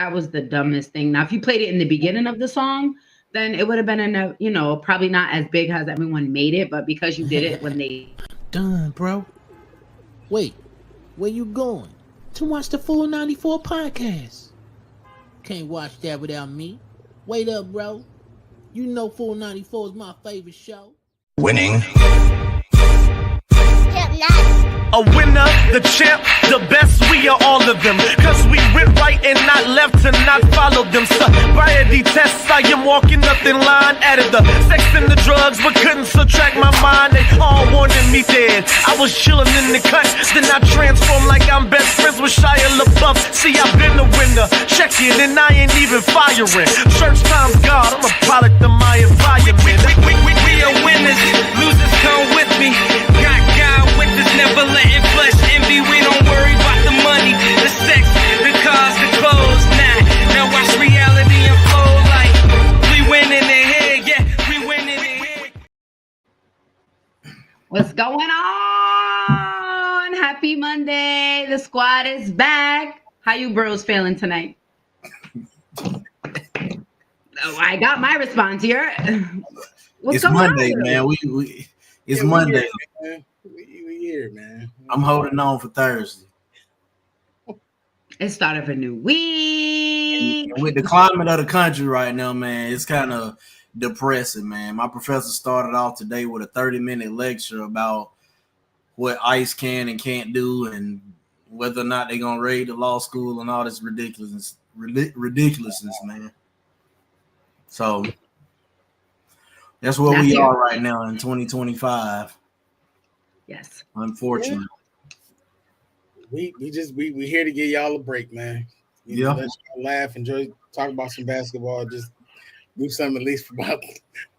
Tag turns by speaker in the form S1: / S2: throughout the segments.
S1: That was the dumbest thing. Now, if you played it in the beginning of the song, then it would have been probably not as big as everyone made it. But because you did it when they
S2: Done, bro. Wait, where you going? To watch the Full 94 podcast. Can't watch that without me. Wait up, bro. You know Full 94 is my favorite show.
S3: Winning.
S4: A winner, the champ, the best, we are all of them. Cause we went right and not left and not followed them. Sobriety tests, I am walking up in line. Added the sex and the drugs, but couldn't subtract my mind. They all wanted me dead. I was chilling in the cut, then I transformed like I'm best friends with Shia LaBeouf. See, I've been a winner, check it, and I ain't even firing. Church time's God, I'm a product of my environment. We are winners, losers come with me. Got God with us, never letting flesh envy. We don't worry about the money, the sex, the cars, the clothes. Now watch reality unfold like we winning in here, yeah, we winning in here.
S1: What's going on? Happy Monday. The squad is back. How you bros feeling tonight? Oh, I got my response here.
S5: It's Monday, man. It's Monday.
S6: We here, man.
S5: I'm holding on for Thursday.
S1: It's start of a new week.
S5: And with the climate of the country right now, man, it's kind of depressing, man. My professor started off today with a 30-minute lecture about what ICE can and can't do and whether or not they're going to raid the law school and all this ridiculousness, man. So that's where we are right now in 2025.
S1: Yes.
S5: Unfortunately.
S6: We here to give y'all a break, man.
S5: Yeah.
S6: Let y'all laugh, enjoy, talk about some basketball, just do something at least for about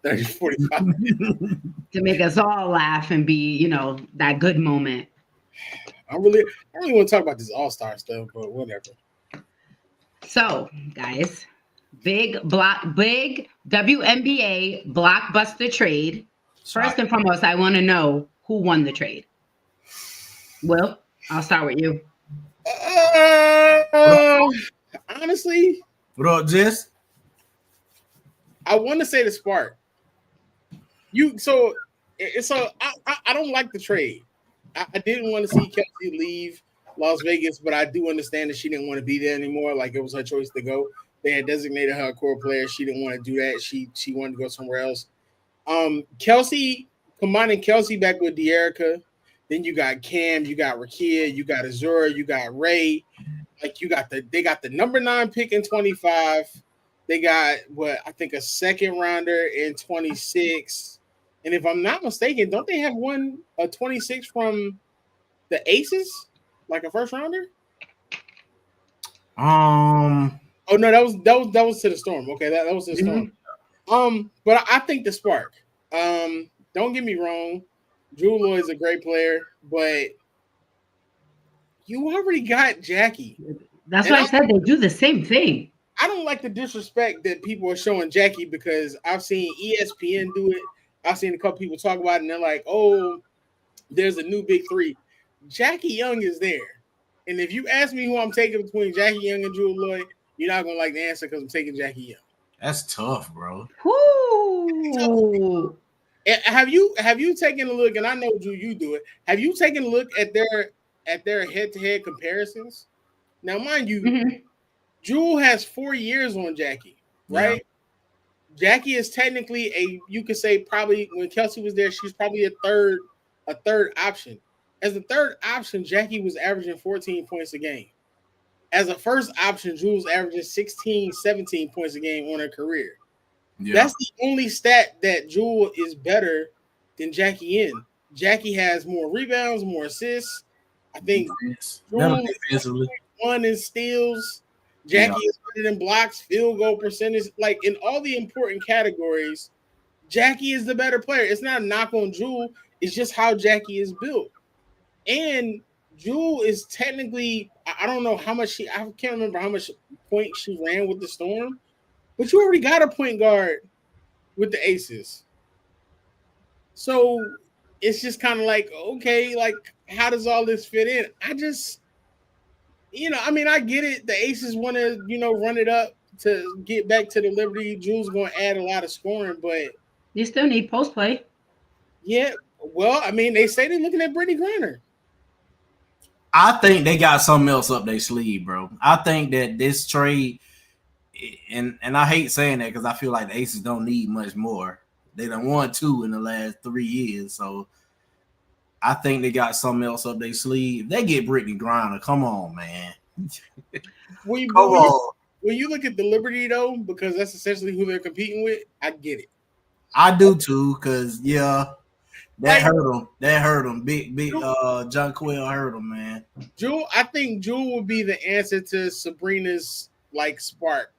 S6: 30, 45 minutes.
S1: To make us all laugh and be, that good moment.
S6: I really want to talk about this All-Star stuff, but whatever.
S1: So, guys, big WNBA blockbuster trade. First and foremost, I want to know who won the trade. Will, I'll start with you.
S6: Honestly,
S5: what up, Jess?
S6: I want to say the Spark. I don't like the trade. I didn't want to see Kelsey leave Las Vegas, but I do understand that she didn't want to be there anymore. Like, it was her choice to go. They had designated her a core player. She didn't want to do that. She wanted to go somewhere else. Kelsey, combining Kelsey back with De'Erica, then you got Cam, you got Rakia, you got Azura, you got Ray. Like, they got the number 9 pick in 25. They got I think a second rounder in 26. And if I'm not mistaken, don't they have a 26 from the Aces, like a first rounder? Oh no, that was to the Storm. Okay, that was to the Storm. But I think the Spark. Don't get me wrong, Drew Lloyd's a great player, but you already got Jackie.
S1: That's why I said they do the same thing.
S6: I don't like the disrespect that people are showing Jackie because I've seen ESPN do it. I've seen a couple people talk about it, and they're like, "Oh, there's a new big 3." Jackie Young is there, and if you ask me who I'm taking between Jackie Young and Drew Lloyd, you're not gonna like the answer because I'm taking Jackie Young.
S5: That's tough, bro.
S1: Woo.
S6: Have you taken a look? And I know, Drew, you do it. Have you taken a look at their head-to-head comparisons? Now, mind you, Drew has 4 years on Jackie, right? Yeah. Jackie is technically you could say probably when Kelsey was there, she's probably a third option. As a third option, Jackie was averaging 14 points a game. As a first option, Drew was averaging 16, 17 points a game on her career. Yeah. That's the only stat that Jewel is better than Jackie in. Jackie has more rebounds, more assists. I think Jewel is 1 in steals. Jackie is better than blocks, field goal percentage. Like, in all the important categories, Jackie is the better player. It's not a knock on Jewel. It's just how Jackie is built. And Jewel is technically, I don't know how much I can't remember how much points she ran with the Storm, but you already got a point guard with the Aces. So it's just kind of like, okay, like, how does all this fit in? I mean, I get it. The Aces want to, run it up to get back to the Liberty. Jewel's going to add a lot of scoring, but
S1: You still need post play.
S6: yeah. Well, I mean, they say they're looking at Brittany Griner.
S5: I think they got something else up their sleeve, bro. I think that this trade, and I hate saying that because I feel like the Aces don't need much more. They done won 2 in the last 3 years, so I think they got something else up their sleeve. They get Brittany Griner. Come on, man.
S6: When you look at the Liberty though, because that's essentially who they're competing with, I get it.
S5: I do too, because that hurt them. Big John Quill hurt them, man.
S6: I think Jewel would be the answer to Sabrina's like spark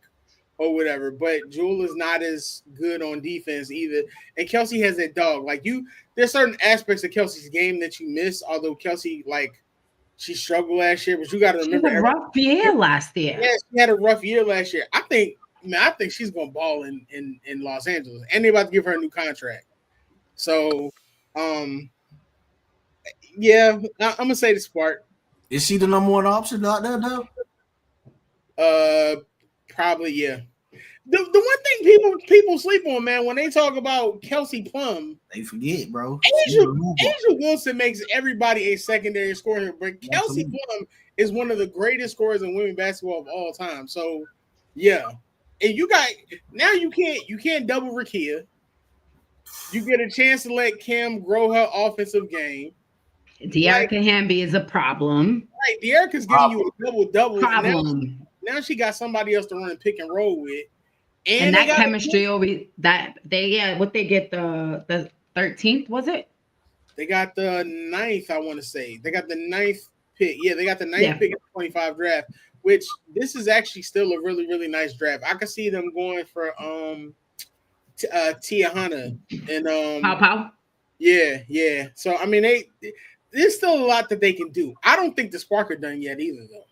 S6: or whatever, but Jewel is not as good on defense either. And Kelsey has that dog. Like there's certain aspects of Kelsey's game that you miss, although Kelsey, like, she struggled last year, but you got to remember.
S1: She had a rough year last year.
S6: Yeah, she had a rough year last year. I think she's going to ball in Los Angeles, and they're about to give her a new contract. So, yeah, I'm going to say the Spark.
S5: Is she the number one option out there now?
S6: Probably, yeah. The one thing people sleep on, man, when they talk about Kelsey Plum,
S5: they forget, bro.
S6: Angel Wilson makes everybody a secondary scorer, but Kelsey Plum is one of the greatest scorers in women's basketball of all time. So, yeah, and you can't double Rakia. You get a chance to let Cam grow her offensive game.
S1: De'Arica Hamby is a problem.
S6: Right, De'Arica's giving you a double.
S1: Problem.
S6: Now she got somebody else to run and pick and roll with.
S1: And that chemistry what they get the 13th, was it?
S6: They got the 9th, I want to say. They got the 9th pick. Yeah, they got the 9th pick in the 25 draft, which this is actually still a really, really nice draft. I could see them going for Tiahana and
S1: Pow.
S6: Yeah. So I mean, there's still a lot that they can do. I don't think the Spark are done yet either, though.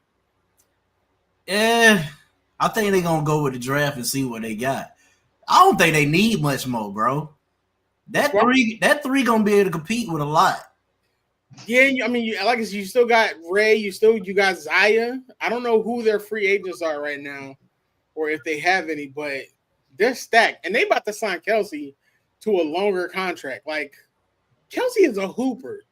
S5: Yeah, I think they're gonna go with the draft and see what they got. I don't think they need much more, bro. That three gonna be able to compete with a lot.
S6: Yeah, I mean, like I said, you still got Ray, you got Zaya. I don't know who their free agents are right now, or if they have any, but they're stacked, and they about to sign Kelsey to a longer contract. Like, Kelsey is a hooper.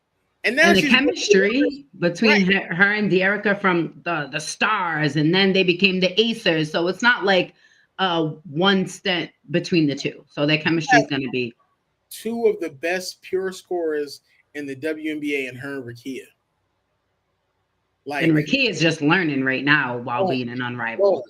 S6: And
S1: the chemistry between her and De'Arica from the Stars, and then they became the Acers. So it's not like one stint between the two. So their chemistry is going to be
S6: two of the best pure scorers in the WNBA, and her and Rakia.
S1: And Rakia is just learning right now while being an Unrivaled.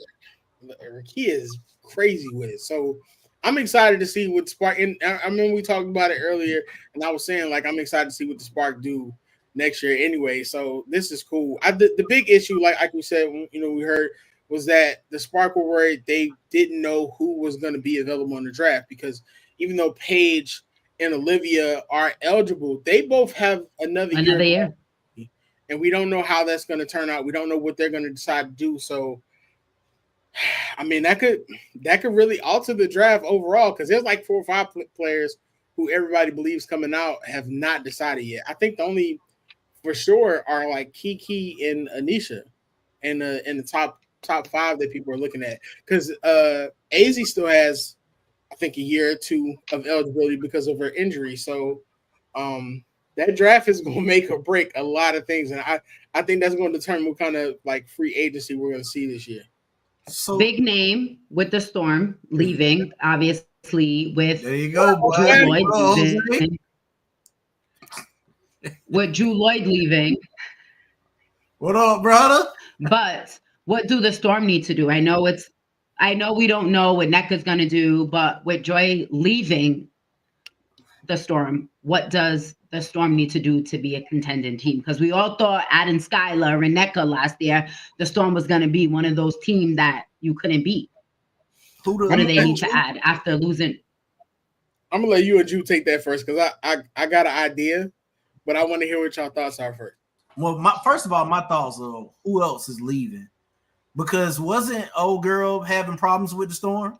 S6: Rakia is crazy with it. So I'm excited to see what Spark, and I remember we talked about it earlier, and I was saying, like, I'm excited to see what the Spark do next year anyway. So this is cool. The big issue, like we said, we heard, was that the Spark were worried they didn't know who was going to be available in the draft, because even though Paige and Olivia are eligible, they both have another year. And we don't know how that's going to turn out. We don't know what they're going to decide to do. So, I mean, that could really alter the draft overall, because there's like 4 or 5 players who everybody believes coming out have not decided yet. I think the only for sure are like Kiki and Anisha in the top 5 that people are looking at, because AZ still has, I think, a year or 2 of eligibility because of her injury. So that draft is going to make or break a lot of things, and I think that's going to determine what kind of like free agency we're going to see this year.
S1: So, big name with the Storm leaving, obviously, with
S5: there you go, boy.
S1: Drew Lloyd leaving. With Drew Lloyd leaving.
S5: What up, brother?
S1: But what do the Storm need to do? I know we don't know what NECA's going to do, but with Joy leaving the Storm, what does the Storm need to do to be a contending team? Because we all thought adding Skylar and NECA last year, the Storm was going to be one of those teams that you couldn't beat. What do they need to add after losing?
S6: I'm going to let you and Drew take that first, because I got an idea, but I want to hear what y'all thoughts are first.
S5: Well, my thoughts are who else is leaving? Because wasn't old girl having problems with the Storm?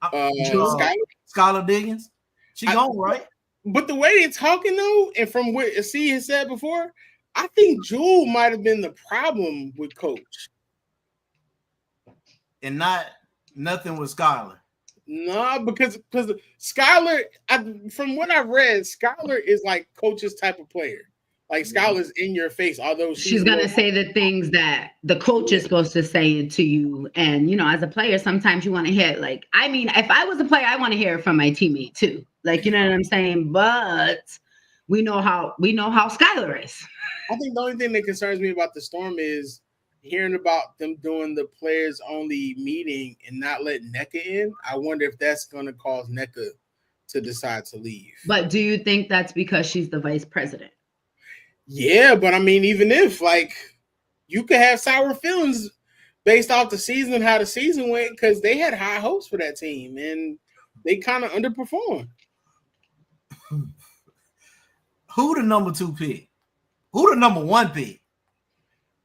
S5: Skylar Diggins? She gone, right?
S6: But the way they're talking, though, and from what C has said before, I think Jewel might have been the problem with Coach.
S5: And nothing with Skylar.
S6: No, because Skylar, from what I've read, Skylar is like Coach's type of player. Like Skylar's in your face, although
S1: she's gonna say the things that the coach is supposed to say it to you. And as a player, sometimes you want to hear it. Like, I mean, if I was a player, I want to hear it from my teammate too. Like, you know what I'm saying? But we know how Skylar is.
S6: I think the only thing that concerns me about the Storm is hearing about them doing the players only meeting and not letting NECA in. I wonder if that's going to cause NECA to decide to leave.
S1: But do you think that's because she's the vice president?
S6: Yeah, but I mean, even if you could have sour feelings based off the season, how the season went, because they had high hopes for that team and they kind of underperformed.
S5: Who the number 2 pick? Who the number 1 pick?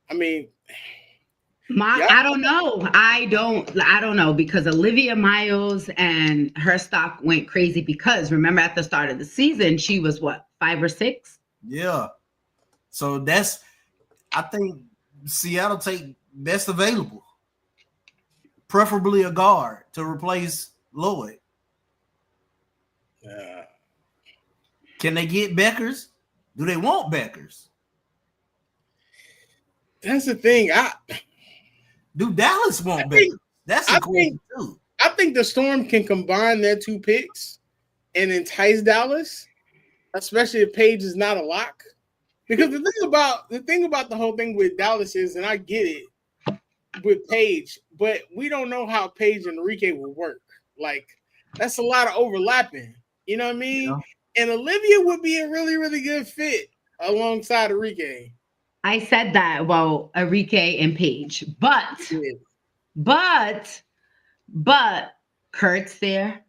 S6: I mean,
S1: I don't know. I don't know, because Olivia Miles and her stock went crazy because remember at the start of the season she was what, 5 or 6?
S5: Yeah. So I think Seattle take best available, preferably a guard to replace Lloyd. Can they get Beckers? Do they want Beckers?
S6: That's the thing.
S5: Do Dallas want Beckers? That's a question too.
S6: I think the Storm can combine their 2 picks and entice Dallas, especially if Paige is not a lock. Because the thing about the whole thing with Dallas is, and I get it with Paige, but we don't know how Paige and Enrique will work. Like, that's a lot of overlapping. You know what I mean? Yeah. And Olivia would be a really, really good fit alongside Enrique.
S1: I said that about Enrique and Paige, but Kurt's there.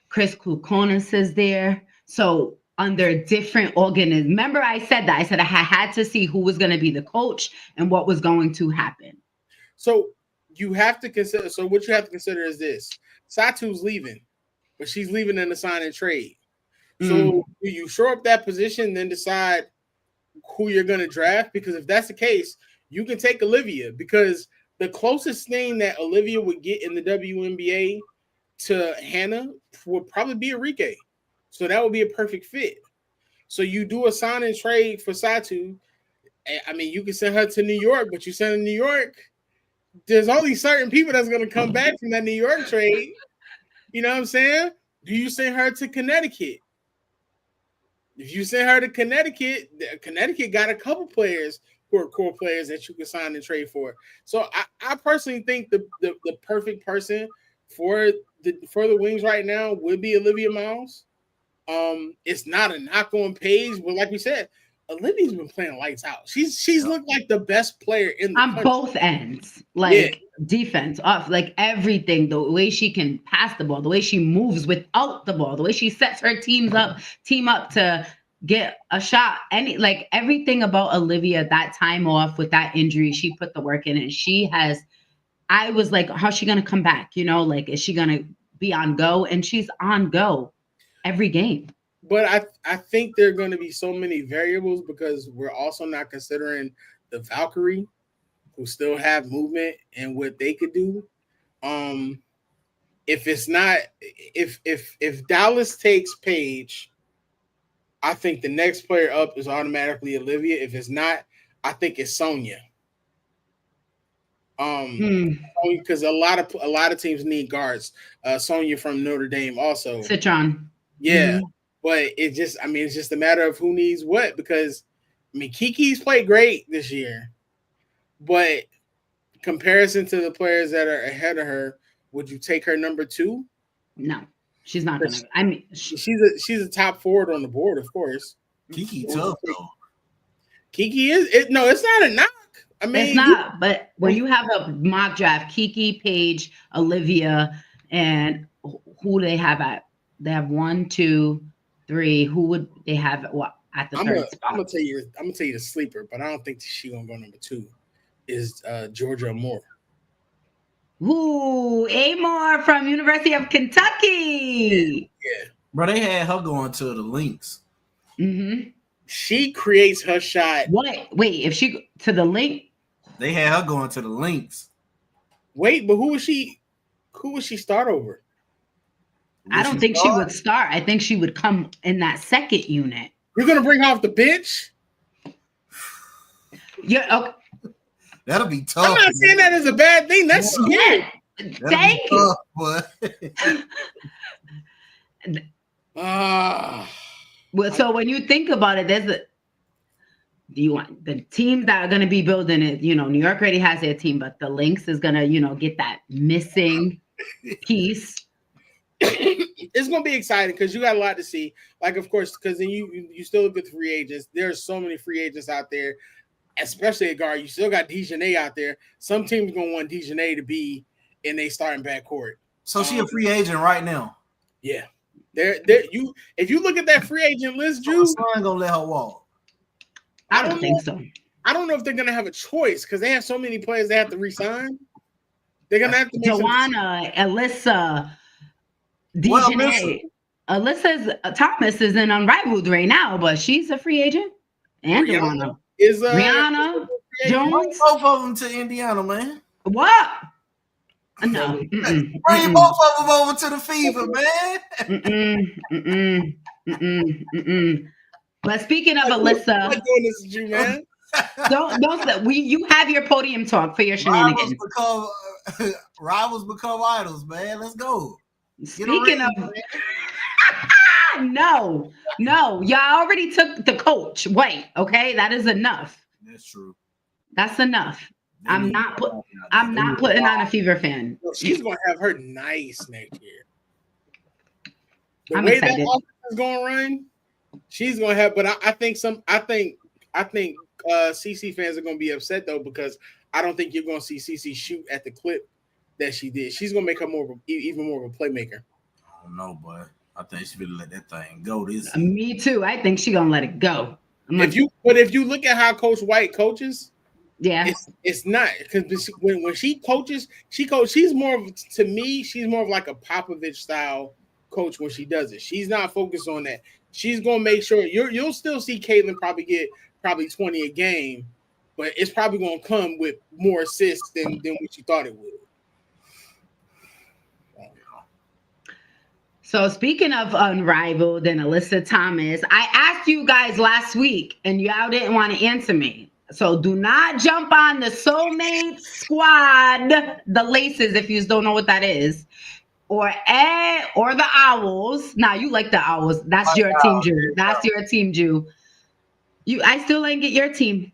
S1: Chris Klukonis is there. So under different organisms. Remember I said that. I said I had to see who was going to be the coach and what was going to happen.
S6: So you have to consider. So what you have to consider is this. Satu's leaving, but she's leaving in the sign and trade. So do you shore up that position, then decide who you're going to draft? Because if that's the case, you can take Olivia, because the closest thing that Olivia would get in the WNBA to Hannah would probably be Enrique. So that would be a perfect fit. So you do a sign and trade for Satu. I mean, you can send her to New York, but you send her to New York, there's only certain people that's going to come back from that New York trade. You know what I'm saying? Do you send her to Connecticut? If you send her to Connecticut, Connecticut got a couple players who are core players that you can sign and trade for. So I personally think the perfect person for the Wings right now would be Olivia Miles. It's not a knock on Paige, but like we said, Olivia's been playing lights out. She's looked like the best player in the country.
S1: Both ends, like defense, off, like everything. The way she can pass the ball, the way she moves without the ball, the way she sets her team up to get a shot. Everything about Olivia, that time off with that injury, she put the work in, and she has. I was like, how's she gonna come back? Is she gonna be on go? And she's on go every game.
S6: But I think there are going to be so many variables, because we're also not considering the Valkyrie, who still have movement and what they could do. If Dallas takes Paige, I think the next player up is automatically Olivia. If it's not, I think it's Sonia. Because a lot of teams need guards. Sonia from Notre Dame also.
S1: Citron.
S6: Yeah. But it's just a matter of who needs what, because Kiki's played great this year, but comparison to the players that are ahead of her, would you take her number 2?
S1: No, she's not gonna.
S6: She's a top forward on the board, of course.
S5: Kiki tough though.
S6: Kiki it's not a knock.
S1: It's not. But when you have a mock draft, Kiki, Paige, Olivia, and who they have at? They have 1, 2, 3. Who would they have at the third spot?
S6: I'm gonna tell you the sleeper, but I don't think she's gonna go number 2. Is Georgia Moore.
S1: Ooh, Amore from University of Kentucky.
S6: Yeah.
S5: Bro, they had her going to the Lynx.
S1: Mm-hmm.
S6: She creates her shot.
S1: What? Wait, if she to the link?
S5: They had her going to the links.
S6: Wait, but who would she start over?
S1: I don't think she would start. I think she would come in that second unit.
S6: You're gonna bring her off the bench?
S1: Yeah, okay.
S5: That'll be tough.
S6: I'm not saying that as a bad thing. That's scary.
S1: Thank you. Well, so when you think about it, do you want the teams that are going to be building it? You know, New York already has their team, but the Lynx is going to, get that missing piece.
S6: It's going to be exciting because you got a lot to see. Like, of course, because then you still look at the free agents. There's so many free agents out there, especially at guard. You still got Dejanay out there. Some teams going to want Dejanay to be in their starting backcourt.
S5: So she a free agent right now.
S6: Yeah. If you look at that free agent list, Drew,
S5: so I'm gonna let her walk.
S1: I don't think so.
S6: I don't know if they're gonna have a choice because they have so many players they have to re-sign. They're gonna have to make
S1: Joanna, Alyssa, DJ. Alyssa's Thomas is in Unrivaled right now, but she's a free agent. And Joanna
S6: is
S1: Rihanna Jones.
S5: Both of them to Indiana, man.
S1: What? No.
S5: Bring both of them over to the Fever,
S1: man. But speaking of Alyssa,
S6: I'm doing this with you, man.
S1: You have your podium talk for your shenanigans.
S5: Rivals become idols, man. Let's go.
S1: Speaking of, no, y'all already took the coach. Wait, okay, that is enough.
S5: That's true.
S1: That's enough. I'm not putting on a Fever fan.
S6: She's gonna have her nice next year. The
S1: I'm
S6: way
S1: excited.
S6: that offense is gonna run, she's gonna have. But I think CC fans are gonna be upset though because I don't think you're gonna see CC shoot at the clip that she did. She's gonna make her even more of a playmaker.
S5: I don't know, but I think she better let that thing go.
S1: Me too. I think she's gonna let it go.
S6: If you look at how Coach White coaches.
S1: Yeah,
S6: it's not because when she coaches, she's more of like a Popovich style coach when she does it. She's not focused on that. She's gonna make sure you'll still see Caitlin probably get 20 a game, but it's probably gonna come with more assists than what you thought it would.
S1: So speaking of Unrivaled and Alyssa Thomas, I asked you guys last week and y'all didn't want to answer me. So do not jump on the Soulmate Squad, the Laces, if you don't know what that is, or the Owls. Now you like the Owls. That's your team, Jew. That's your team, Jew. I still ain't get your team.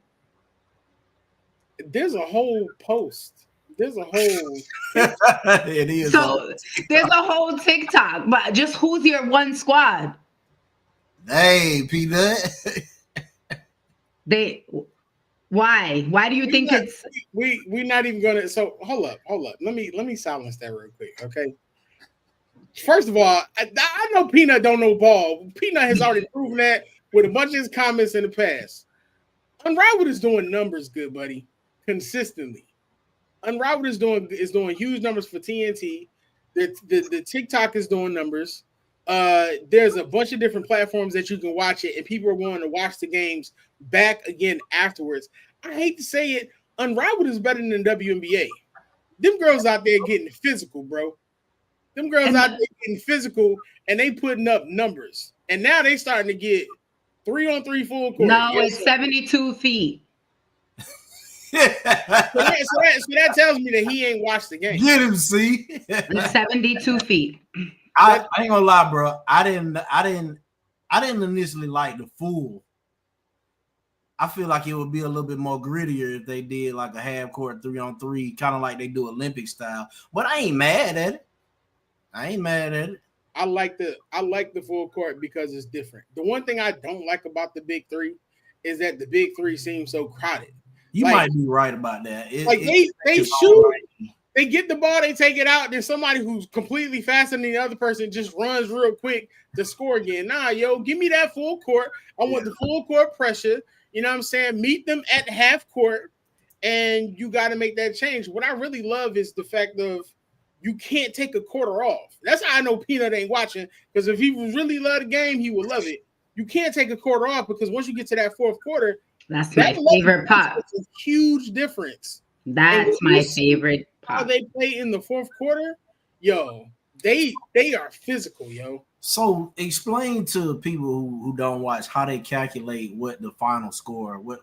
S6: There's a whole post. There's a whole.
S5: It is.
S1: So there's a whole TikTok, but just who's your one squad?
S5: Hey, Peanut.
S1: Why do you think it's
S6: we're not even gonna? So hold up. Let me silence that real quick, okay? First of all, I know Peanut don't know ball. Peanut has already proven that with a bunch of his comments in the past. Unrivaled is doing numbers good, buddy, consistently. Unrivaled is doing huge numbers for TNT. The TikTok is doing numbers. There's a bunch of different platforms that you can watch it, and people are going to watch the games back again afterwards. I hate to say it, Unrivaled is better than WNBA. Them girls out there getting physical, bro. Them girls out there getting physical, and they putting up numbers. And now they starting to get 3-on-3 full court.
S1: No, it's 72 feet.
S6: So that tells me that he ain't watched the game.
S5: Get him, see?
S1: It's 72 feet.
S5: I ain't gonna lie, bro. I didn't initially like the full. I feel like it would be a little bit more grittier if they did like a half court 3-on-3, kind of like they do Olympic style. But I ain't mad at it. I like the full court because it's different. The one thing I don't like about the big three is that the big three seems so crowded. You might be right about that.
S6: They shoot, they get the ball, they take it out. There's somebody who's completely faster than the other person just runs real quick to score again. Nah, yo, give me that full court. I want the full court pressure. You know what I'm saying? Meet them at half court, and you got to make that change. What I really love is the fact of you can't take a quarter off. That's how I know Peanut ain't watching, because if he really loved the game, he would love it. you can't take a quarter off because once you get to that fourth quarter,
S1: that's my favorite part.
S6: It's a huge difference.
S1: That's my favorite part.
S6: How they play in the fourth quarter, yo, they are physical, yo.
S5: So explain to people who don't watch how they calculate what the final score. What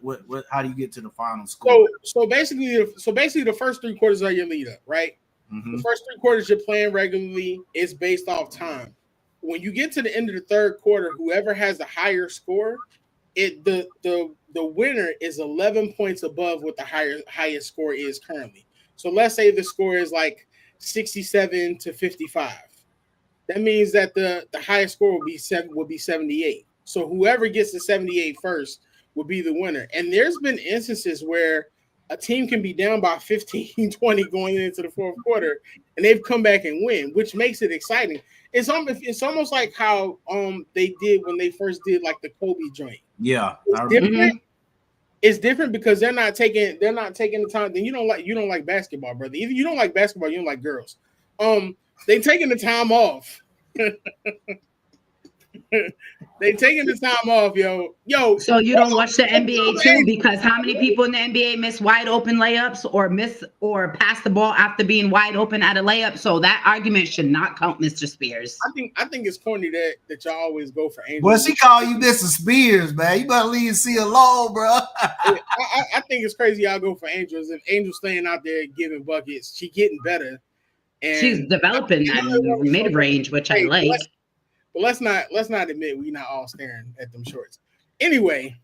S5: how do you get to the final score?
S6: So basically the first 3 quarters are your lead up, right? Mm-hmm. The first 3 quarters you're playing regularly is based off time. When you get to the end of the third quarter, whoever has the higher score, the winner is 11 points above what the highest score is currently. So let's say the score is like 67 to 55. That means that the highest score will be 78. So whoever gets to 78 first will be the winner. And there's been instances where a team can be down by 15, 20 going into the fourth quarter, and they've come back and win, which makes it exciting. It's almost like how they did when they first did like the Kobe joint.
S5: Yeah,
S6: it's different. Mm-hmm. It's different because they're not taking the time. Then you don't like basketball, brother. Either you don't like basketball, you don't like girls. They taking the time off. They taking the time off, yo.
S1: So you don't watch the NBA too? Because how many people in the NBA miss wide open layups or pass the ball after being wide open at a layup? So that argument should not count, Mr. Spears.
S6: I think it's corny that y'all always go for Angel.
S5: Well, she call you Mr. Spears, man. You better leave C alone, bro.
S6: I think it's crazy y'all go for Angels. If Angel's staying out there giving buckets, she getting better. And
S1: she's developing that mid range, which I like.
S6: But let's not admit we're not all staring at them shorts. Anyway,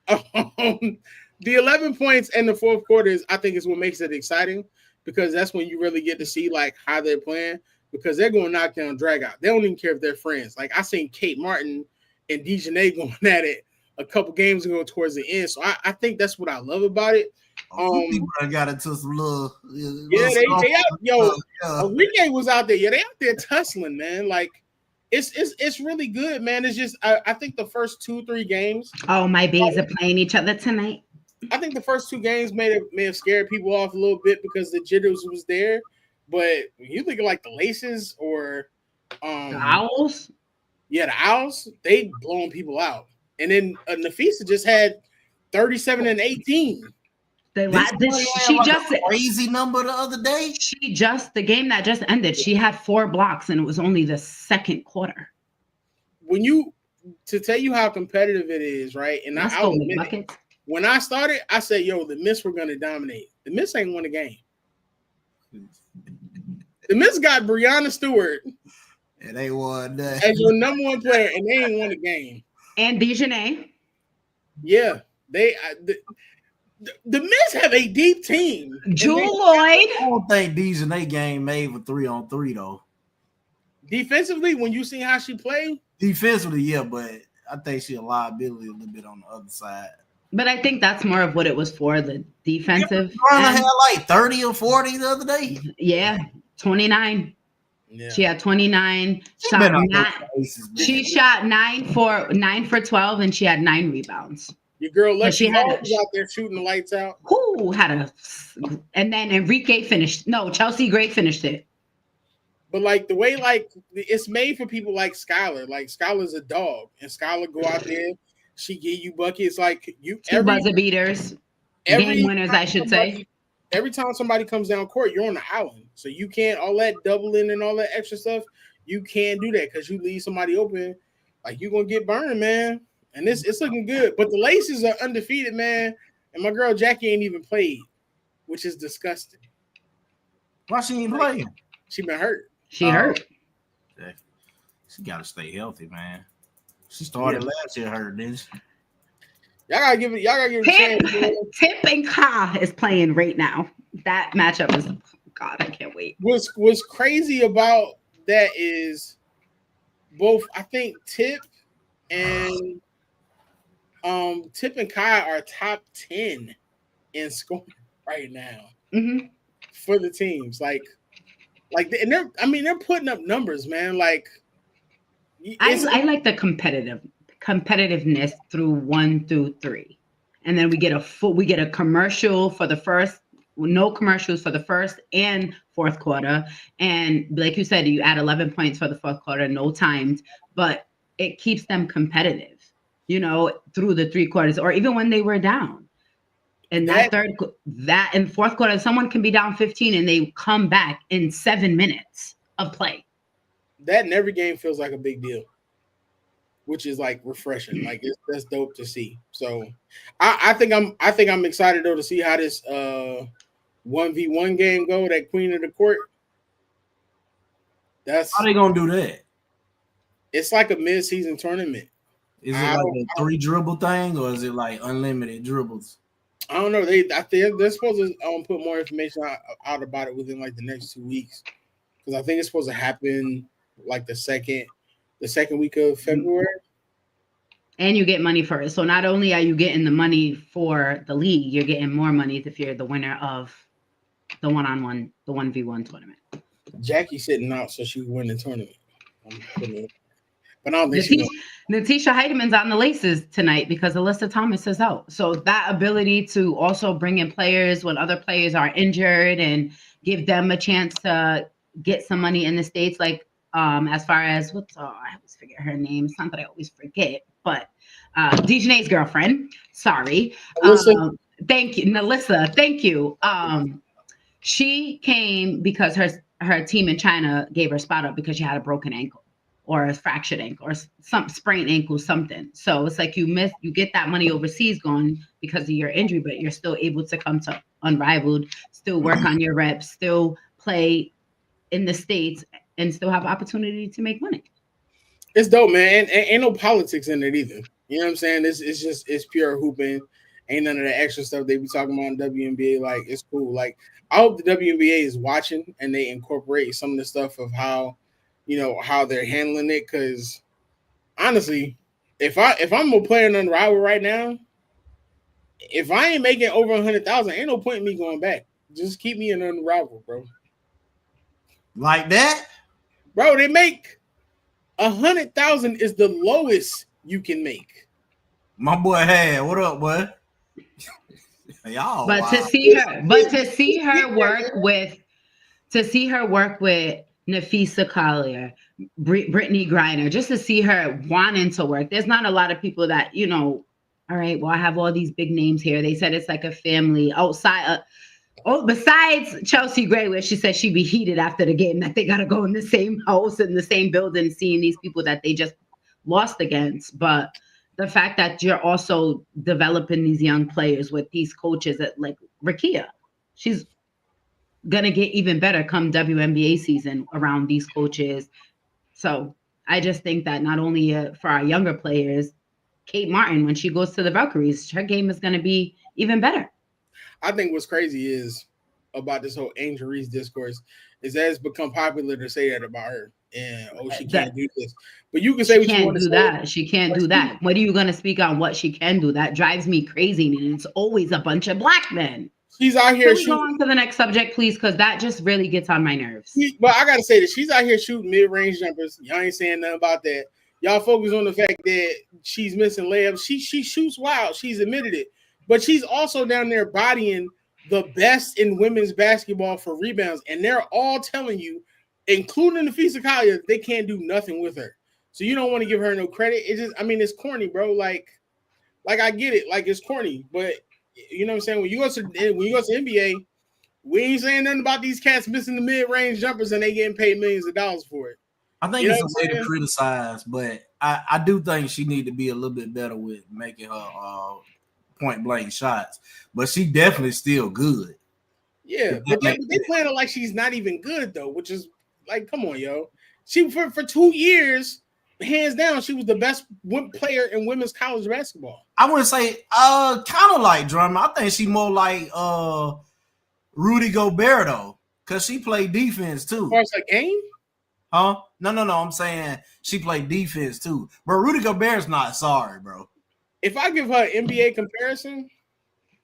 S6: the 11 points in the fourth quarter I think is what makes it exciting because that's when you really get to see like how they're playing because they're going to knock down, drag out. They don't even care if they're friends. Like I seen Kate Martin and Dejanay going at it a couple games ago towards the end. So I think that's what I love about it.
S5: People got into some little
S6: they out, Enrique was out there. Yeah, they out there tussling, man. Like it's really good, man. It's just I think the first 2-3 games.
S1: Oh, my bays are playing each other tonight.
S6: I think the first 2 games may have scared people off a little bit because the jitters was there. But when you look at like the Laces or
S1: the Owls,
S6: yeah, the Owls, they blowing people out. And then Nafisa just had 37 and 18.
S1: She just
S5: a crazy number the other day.
S1: The game that just ended, she had 4 blocks and it was only the second quarter.
S6: To tell you how competitive it is, right? And when I started, I said, yo, the Miss were gonna dominate. The Miss ain't won a game. The Miss got Breonna Stewart.
S5: And they won that
S6: as your number 1 player, and they ain't won a game.
S1: And Dejanay.
S6: Yeah, the Miss have a deep team.
S1: Jewel Lloyd.
S5: I don't think Dejanay game made for 3-on-3 though.
S6: Defensively, when you see how she played,
S5: defensively, yeah, but I think she a liability a little bit on the other side.
S1: But I think that's more of what it was for the defensive.
S5: Breonna had like 30 or 40 the other day.
S1: Yeah, 29. Yeah. She had 29. She shot 9 for 12, and she had 9 rebounds.
S6: Your girl Lexi was out there shooting the lights out.
S1: Who and then Enrique finished. No, Chelsea Gray finished it.
S6: But like the way it's made for people like Skylar. Like Skylar's a dog, and Skylar go out there. She give you buckets like you.
S1: 2 buzzer beaters, game winners, I should say.
S6: Every time somebody comes down court, you're on the island, so you can't all that doubling and all that extra stuff. You can't do that because you leave somebody open, like you're gonna get burned, man. And it's looking good, but the Laces are undefeated, man. And my girl Jackie ain't even played, which is disgusting.
S5: Why she ain't playing?
S6: She been hurt.
S1: She hurt.
S5: She got to stay healthy, man. She started last year hurt, didn't she?
S6: Y'all gotta give it a chance.
S1: Tip and Ka is playing right now. That matchup is God. I can't wait.
S6: What's crazy about that is both. I think Tip and Kai are top 10 in scoring right now for the teams. And they're putting up numbers, man. Like
S1: I like the competitiveness through 1 through 3, and then we get a commercial for the first. No commercials for the first and fourth quarter, and like you said, you add 11 points for the fourth quarter, no timed, but it keeps them competitive. through the 3 quarters, or even when they were down. And that in fourth quarter, someone can be down 15 and they come back in 7 minutes of play.
S6: That in every game feels like a big deal, which is like refreshing. Like that's dope to see. So I think I'm excited though to see how this 1v1 game go, that Queen of the Court.
S5: How they gonna do that?
S6: It's like a mid-season tournament.
S5: Is it like a 3 dribble thing, or is it like unlimited dribbles?
S6: I don't know. I think they're supposed to put more information out about it within like the next 2 weeks, because I think it's supposed to happen like the second week of February.
S1: And you get money for it. So not only are you getting the money for the league, you're getting more money if you're the winner of the 1-on-1, the 1v1 tournament.
S6: Jackie sitting out so she would win the tournament. But I don't think
S1: Natisha Heidemann's on the laces tonight because Alyssa Thomas is out. So that ability to also bring in players when other players are injured and give them a chance to get some money in the States, like as far as I always forget her name. It's not that I always forget, but Dejanay's girlfriend. Sorry. Thank you, Nalissa. Thank you. She came because her team in China gave her spot up because she had a broken ankle or a fractured ankle or some sprained ankle, something. So it's like you get that money overseas going because of your injury, but you're still able to come to Unrivaled, still work on your reps, still play in the States, and still have opportunity to make money.
S6: It's dope, man. And ain't no politics in it either. You know what I'm saying? It's pure hooping. Ain't none of the extra stuff they be talking about in WNBA. Like, it's cool. Like, I hope the WNBA is watching and they incorporate some of the stuff of how they're handling it. Because honestly, if I'm a player in Unrivaled right now, if I ain't making over 100,000, ain't no point in me going back. Just keep me in Unrivaled, bro.
S5: Like that,
S6: bro. They make 100,000 is the lowest you can make.
S1: My boy had what up, boy? Y'all, but wow. to see her work with Nafisa Collier, Brittany Griner, just to see her wanting to work. There's not a lot of people that, all right, well, I have all these big names here. They said it's like a family outside. Besides Chelsea Gray, where she said she'd be heated after the game, that they got to go in the same house, in the same building, seeing these people that they just lost against. But the fact that you're also developing these young players with these coaches that like Rakia, she's going to get even better come WNBA season around these coaches. So I just think that not only for our younger players, Kate Martin, when she goes to the Valkyries, her game is going to be even better.
S6: I think what's crazy is about this whole Angel Reese discourse is that it's become popular to say that about her. And she can't do this. But you can say what you want to say.
S1: She can't do that. What are you going to speak on what she can do? That drives me crazy. And it's always a bunch of black men.
S6: She's out here.
S1: Can we go on to the next subject, please? Because that just really gets on my nerves.
S6: But I got to say this. She's out here shooting mid-range jumpers. Y'all ain't saying nothing about that. Y'all focus on the fact that she's missing layups. She shoots wild. She's admitted it. But she's also down there bodying the best in women's basketball for rebounds. And they're all telling you, including Nafisa Collier, they can't do nothing with her. So you don't want to give her no credit. It's corny, bro. Like I get it. Like, it's corny. But you know what I'm saying? When you go to NBA, we ain't saying nothing about these cats missing the mid-range jumpers and they getting paid millions of dollars for it.
S5: I think it's a way to criticize, but I do think she need to be a little bit better with making her point blank shots. But she definitely still good.
S6: Yeah, but they playing her like she's not even good though, which is like, come on, yo. She for 2 years, hands down, she was the best player in women's college basketball.
S5: I wouldn't say kind of like Drummond. I think she more like Rudy Gobert though, because she played defense too.
S6: As far as her game?
S5: Huh? No. I'm saying she played defense too. But Rudy Gobert's not sorry, bro.
S6: If I give her an NBA comparison,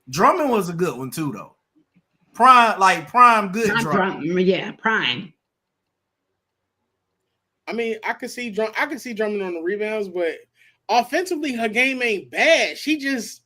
S5: Drummond was a good one too, though. Prime good.
S1: Yeah, prime.
S6: I mean, I could see Drummond on the rebounds, but offensively, her game ain't bad. She just,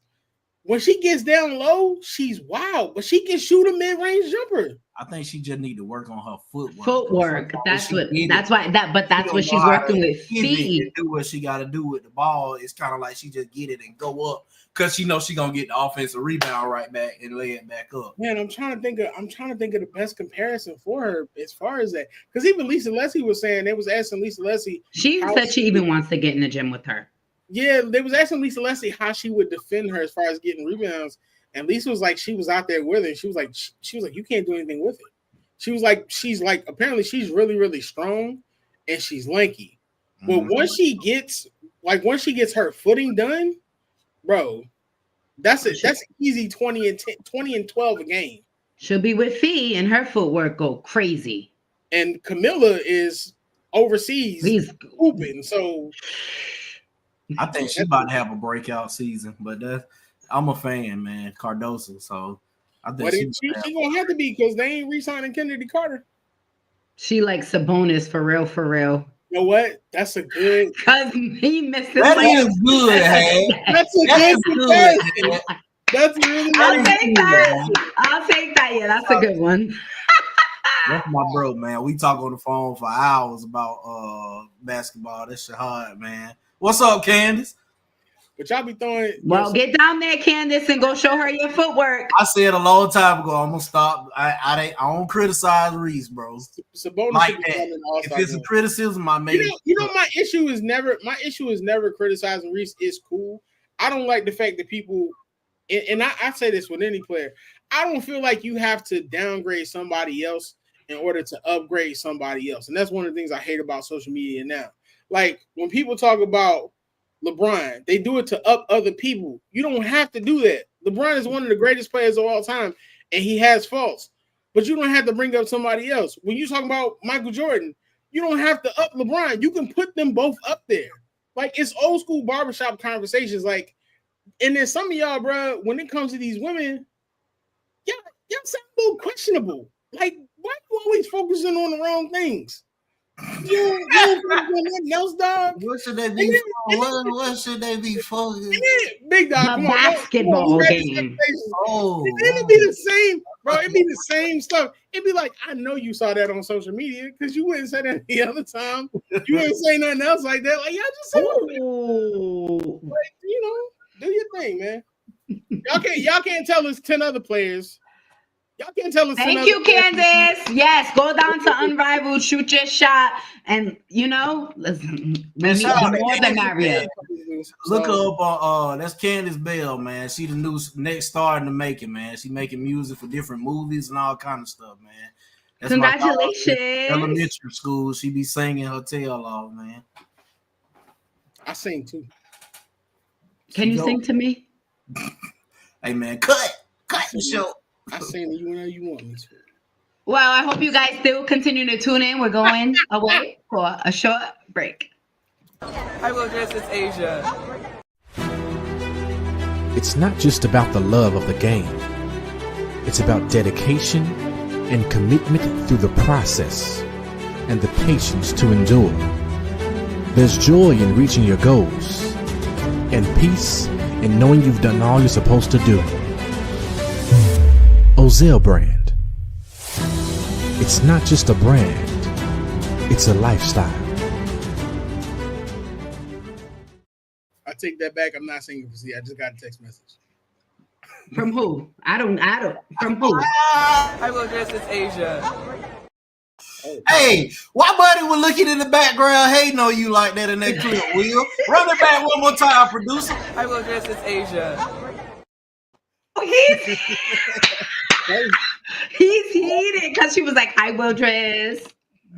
S6: when she gets down low, she's wild, but she can shoot a mid-range jumper.
S5: I think she just need to work on her footwork.
S1: Footwork. That's what. That's why. But that's
S5: She
S1: what
S5: don't
S1: she's
S5: know how
S1: working
S5: to
S1: with.
S5: pivot
S1: Feet.
S5: and do what she got to do with the ball. It's kind of like she just get it and go up because she knows she gonna get the offensive rebound right back and lay it back up.
S6: Man, I'm trying to think of the best comparison for her as far as that. Because even Lisa Leslie was saying, they was asking Lisa Leslie.
S1: She said she even wants to get in the gym with her.
S6: Yeah, they was asking Lisa Leslie how she would defend her as far as getting rebounds. And Lisa was like, she was out there with her. And she was like, you can't do anything with it. She was like, apparently she's really, really strong and she's lanky. But once she gets her footing done, bro, that's it. That's easy 20 and 12 a game.
S1: She'll be with Fee and her footwork go crazy.
S6: And Camilla is overseas hooping. So
S5: I think she's about to have a breakout season, but I'm a fan, man. Cardoso, so I think
S6: she's gonna have to be because they ain't re-signing Kennedy Carter.
S1: She like Sabonis for real, for real.
S6: You know what? That's a good.
S1: Because he missed it.
S5: That is good, hey.
S6: That's a good comparison. That's really.
S1: I'll take that. I'll take that. Yeah, that's a good one.
S5: That's my bro, man. We talk on the phone for hours about basketball. That shit hard, man. What's up, Candace?
S6: But y'all be throwing.
S1: Well, get down there, Candace, and go show her your footwork.
S5: I said a long time ago, I'm gonna stop. I don't criticize Reese, bro.
S6: Sabonis
S5: like that. If it's a criticism, I make.
S6: My issue is never criticizing Reese. It's cool. I don't like the fact that people, and I say this with any player. I don't feel like you have to downgrade somebody else in order to upgrade somebody else, and that's one of the things I hate about social media now. Like when people talk about LeBron, they do it to up other people. You don't have to do that. LeBron is one of the greatest players of all time, and he has faults. But you don't have to bring up somebody else. When you talk about Michael Jordan, you don't have to up LeBron. You can put them both up there. Like, it's old school barbershop conversations. Like, and then some of y'all, bro, when it comes to these women, y'all sound a little questionable. Like, why you always focusing on the wrong things? You nothing else, dog.
S5: What should they be? What should they be focusing?
S6: Big dog,
S1: the basketball game.
S6: Oh, it'd be the same, bro. It'd be the same stuff. It'd be like, I know you saw that on social media because you wouldn't say that the other time. You wouldn't say nothing else like that. Like, y'all just say, like, do your thing, man. Y'all can't tell us 10 other players. Y'all can't tell us.
S1: Thank you, Candace. Yes, go down to Unrivaled, shoot your shot, and listen, we need more than Mario.
S5: Look her up on that's Candace Bell, man. She the new next star in the making, man. She making music for different movies and all kind of stuff, man. That's
S1: congratulations.
S5: Elementary school, she be singing her tail off, man.
S6: I sing too.
S1: Can you sing to me?
S5: Hey, man, cut the show.
S6: I sing to you whenever you want me to.
S1: Well, I hope you guys still continue to tune in. We're going away for a short break.
S3: I will dress as Asia.
S2: It's not just about the love of the game. It's about dedication and commitment through the process and the patience to endure. There's joy in reaching your goals and peace in knowing you've done all you're supposed to do. Ozell brand. It's not just a brand, it's a lifestyle.
S6: I take that back. I'm not singing for C. I just got a text message.
S1: From who? I don't. From who?
S3: I will dress as Asia.
S5: Hey, why buddy was looking in the background hating on you like that in that clip, Will? Run it back one more time, producer.
S3: I will dress as Asia.
S1: He's heated because she was like, I will dress.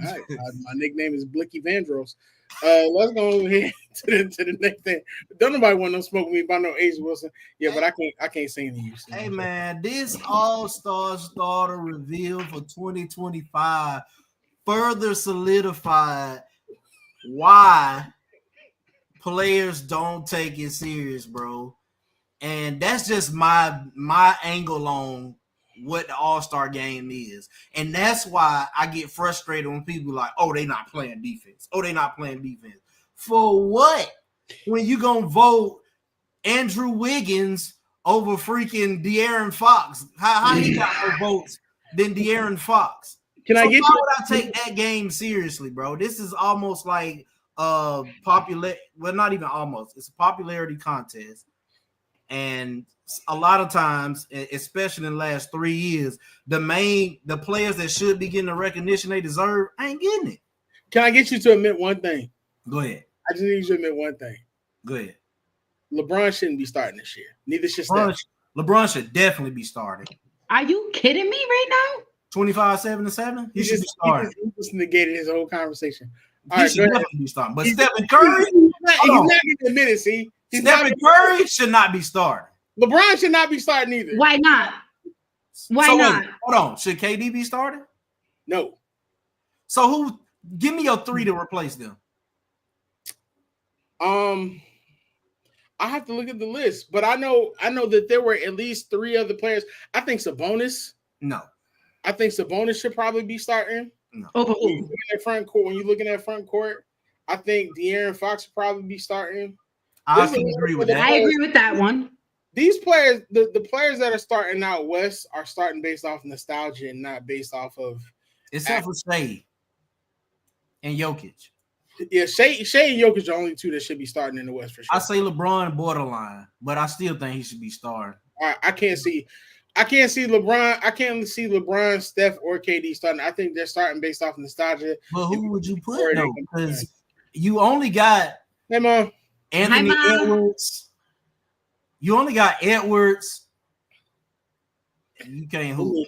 S6: All right, my nickname is Blicky Vandross. Let's go over here to the next thing. Don't nobody want no smoke with me about no Asia Wilson. Yeah, but I can't sing to you.
S5: Hey man, this All-Star starter reveal for 2025 further solidified why players don't take it serious, bro. And that's just my angle on what the All-Star game is. And that's why I get frustrated when people are like, oh, they not playing defense. Oh, they not playing defense. For what? When you going to vote Andrew Wiggins over freaking De'Aaron Fox? How he got more votes than De'Aaron Fox.
S6: Can I get
S5: why
S6: you?
S5: would I take that game seriously, bro? This is almost like popular. Well, not even almost. It's a popularity contest, and a lot of times, especially in the last 3 years, the players that should be getting the recognition they deserve ain't getting it.
S6: Can I get you to admit one thing?
S5: Go ahead.
S6: I just need you to admit one thing.
S5: Go ahead.
S6: LeBron shouldn't be starting this year. Neither should
S5: LeBron,
S6: Steph.
S5: LeBron should definitely be starting.
S1: Are you kidding me right now?
S5: 25-7-7. He should be starting.
S6: He just negated his whole conversation.
S5: He should definitely be starting. But Stephen Curry,
S6: he's not going to admit it. See,
S5: Stephen Curry should not be starting.
S6: LeBron should not be starting either.
S1: Why not? Why not?
S5: Hold on. Should KD be starting?
S6: No.
S5: So who? Give me your 3 to replace them.
S6: I have to look at the list, but I know that there were at least 3 other players. I think Sabonis.
S5: No.
S6: I think Sabonis should probably be starting.
S5: No.
S1: Over
S6: When
S1: who?
S6: you're looking at front court, I think De'Aaron Fox would probably be starting.
S5: I can agree with that.
S1: I agree with that one.
S6: These players, the players that are starting out west are starting based off nostalgia and not based off of.
S5: Except for Shea and Jokic.
S6: Yeah, Shea and Jokic are the only 2 that should be starting in the West for sure.
S5: I say LeBron borderline, but I still think he should be starting.
S6: I can't see LeBron. I can't see LeBron, Steph, or KD starting. I think they're starting based off nostalgia.
S5: But who would you put though? Because you only got
S6: Hey, Mom.
S5: Anthony
S1: Hi, Mom.
S5: Edwards. You only got Edwards. You can't who?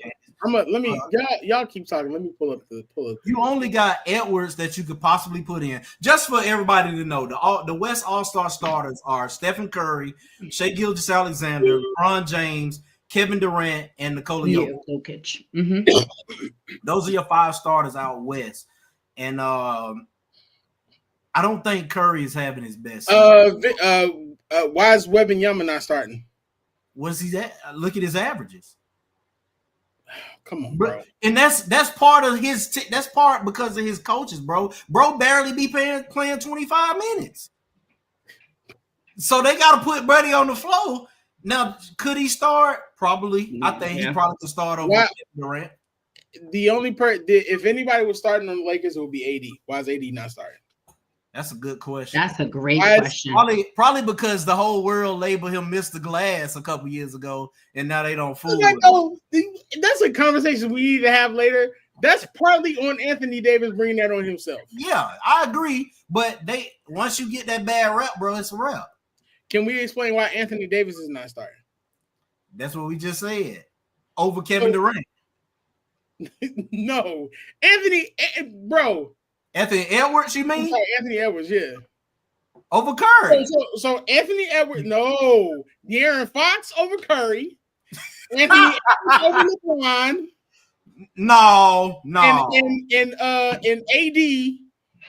S6: Y'all keep talking. Let me pull up.
S5: You only got Edwards that you could possibly put in. Just for everybody to know, the West All-Star starters are Stephen Curry, Shai Gilgeous-Alexander, LeBron James, Kevin Durant, and Nikola Jokic.
S1: Mm-hmm.
S5: Those are your 5 starters out west. And I don't think Curry is having his best season.
S6: Why is Wembanyama not starting?
S5: What's he at? Look at his averages.
S6: Come on, bro.
S5: And that's part of his. That's part because of his coaches, bro. Bro barely be playing 25 minutes. So they got to put Buddy on the floor. Now, could he start? Probably. I think he probably could start over Durant.
S6: The only if anybody was starting on the Lakers, it would be AD. Why is AD not starting?
S5: That's a good question.
S1: That's a great question.
S5: Probably because the whole world labeled him Mr. Glass a couple years ago, and now they don't fool with him.
S6: That's a conversation we need to have later. That's partly on Anthony Davis bringing that on himself.
S5: Yeah, I agree. But once you get that bad rep, bro, it's a rep.
S6: Can we explain why Anthony Davis is not starting?
S5: That's what we just said. Over Kevin Durant.
S6: No. Anthony
S5: Edwards, you mean?
S6: Sorry, Anthony Edwards, yeah.
S5: Over Curry.
S6: So Anthony Edwards, no. De'Aaron Fox over Curry. Anthony Edwards over LeBron.
S5: No.
S6: And AD.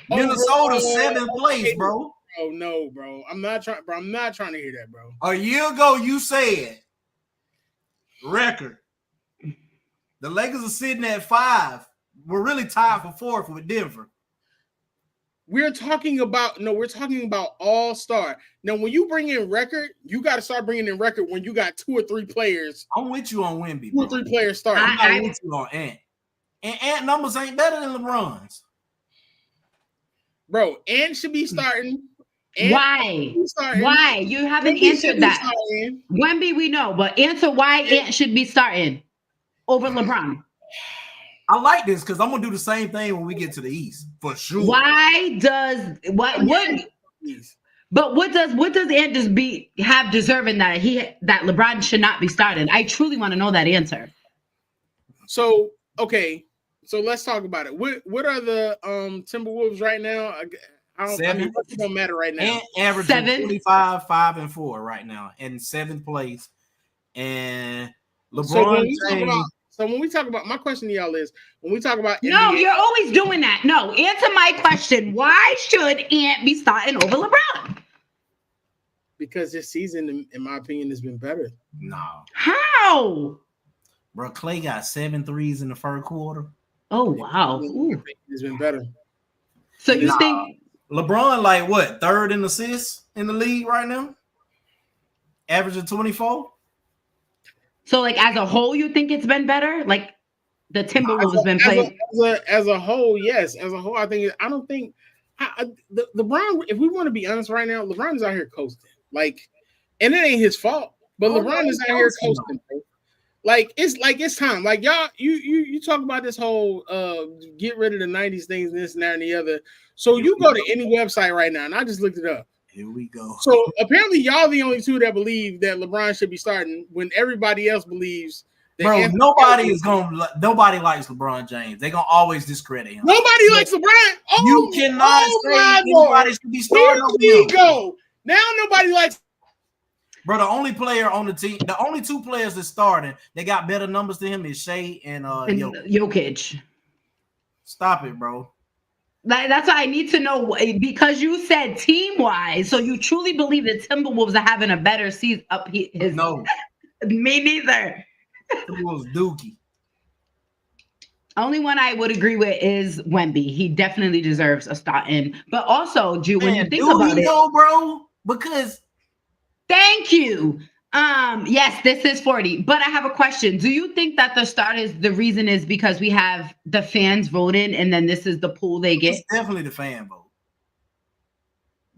S5: Minnesota's 7th place, bro.
S6: Oh no, bro. I'm not trying to hear that, bro.
S5: A year ago, you said record. The Lakers are sitting at 5. We're really tied for 4th with Denver.
S6: We're talking about all-star. Now, when you bring in record, you got to start bringing in record when you got 2 or 3 players.
S5: I'm with you on Wemby.
S6: 2 or 3 players starting.
S5: I'm with you on Ant. And Ant numbers ain't better than LeBron's.
S6: Bro, Ant should be starting.
S1: Why? Why? You haven't answered that. Wemby, we know, but answer why Ant should be starting over LeBron.
S5: I like this because I'm gonna do the same thing when we get to the East for sure.
S1: Why does what does Ant just have deserving that LeBron should not be starting? I truly want to know that answer.
S6: So let's talk about it. What are the Timberwolves right now? It don't matter right now.
S5: And averaging 25, 5, and 4 right now in 7th place. And LeBron James.
S6: So when we talk about, my question to y'all is, when we talk about
S1: no,
S6: NBA,
S1: you're always doing that. No, answer my question. Why should Ant be starting over LeBron?
S6: Because this season, in my opinion, has been better.
S5: No.
S1: How?
S5: Bro, Clay got 7 threes in the first quarter.
S1: Oh, wow.
S6: It's been better.
S1: So you think
S5: LeBron, like what, 3rd in assists in the league right now? Averaging 24?
S1: So, like, as a whole, you think it's been better? Like, the Timberwolves been playing
S6: as a whole. Yes, as a whole, I think I don't think LeBron. If we want to be honest right now, LeBron is out here coasting. Like, and it ain't his fault, but LeBron is out here coasting. Bro. It's time. Like y'all, you talk about this whole get rid of the 90s things, this and that and the other. So you go to any website right now, and I just looked it up.
S5: Here we go.
S6: So apparently y'all the only two that believe that LeBron should be starting when everybody else believes that
S5: bro, nobody likes LeBron James. They're gonna always discredit him.
S6: Nobody likes LeBron. Oh,
S5: you cannot say anybody should be starting over him.
S6: Go. Now nobody likes.
S5: Bro, the only player on the team, the only two players that starting, they got better numbers than him is Shea and
S1: Jokic.
S5: Stop it, bro.
S1: That's why I need to know, because you said team-wise, so you truly believe the Timberwolves are having a better season up here?
S5: No.
S1: Me neither.
S5: Timberwolves dookie.
S1: Only one I would agree with is Wemby. He definitely deserves a start in. But also, Drew, when you think about it,
S5: bro, because
S1: thank you. Yes, this is 40. But I have a question. Do you think that the reason is because we have the fans voting and then this is the pool they get?
S5: It's definitely the fan vote.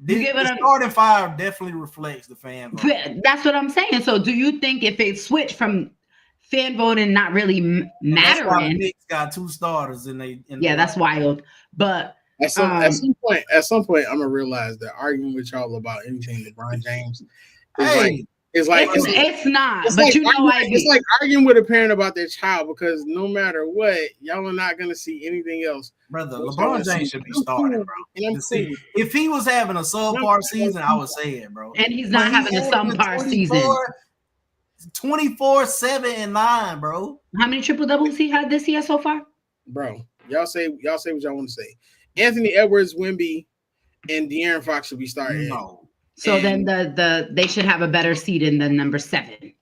S5: The starting five definitely reflects the fan vote.
S1: That's what I'm saying. So do you think if it switched from fan voting not really mattering? That's why the
S5: Knicks got two starters
S1: that's wild. But
S6: at some point, I'm gonna realize that arguing with y'all about anything LeBron James is
S1: it's not. But
S6: like
S1: you know,
S6: it's like arguing with a parent about their child, because no matter what, y'all are not gonna see anything else.
S5: Brother, LeBron James should be starting, bro. If he was having a subpar season, I would say it, bro.
S1: And he's not having a subpar season.
S5: 24, 7, and 9, bro.
S1: How many triple doubles he had this year so far?
S6: Bro, y'all say what y'all want to say. Anthony Edwards, Wemby, and De'Aaron Fox should be starting.
S5: No.
S1: So then they should have a better seeding than number 7.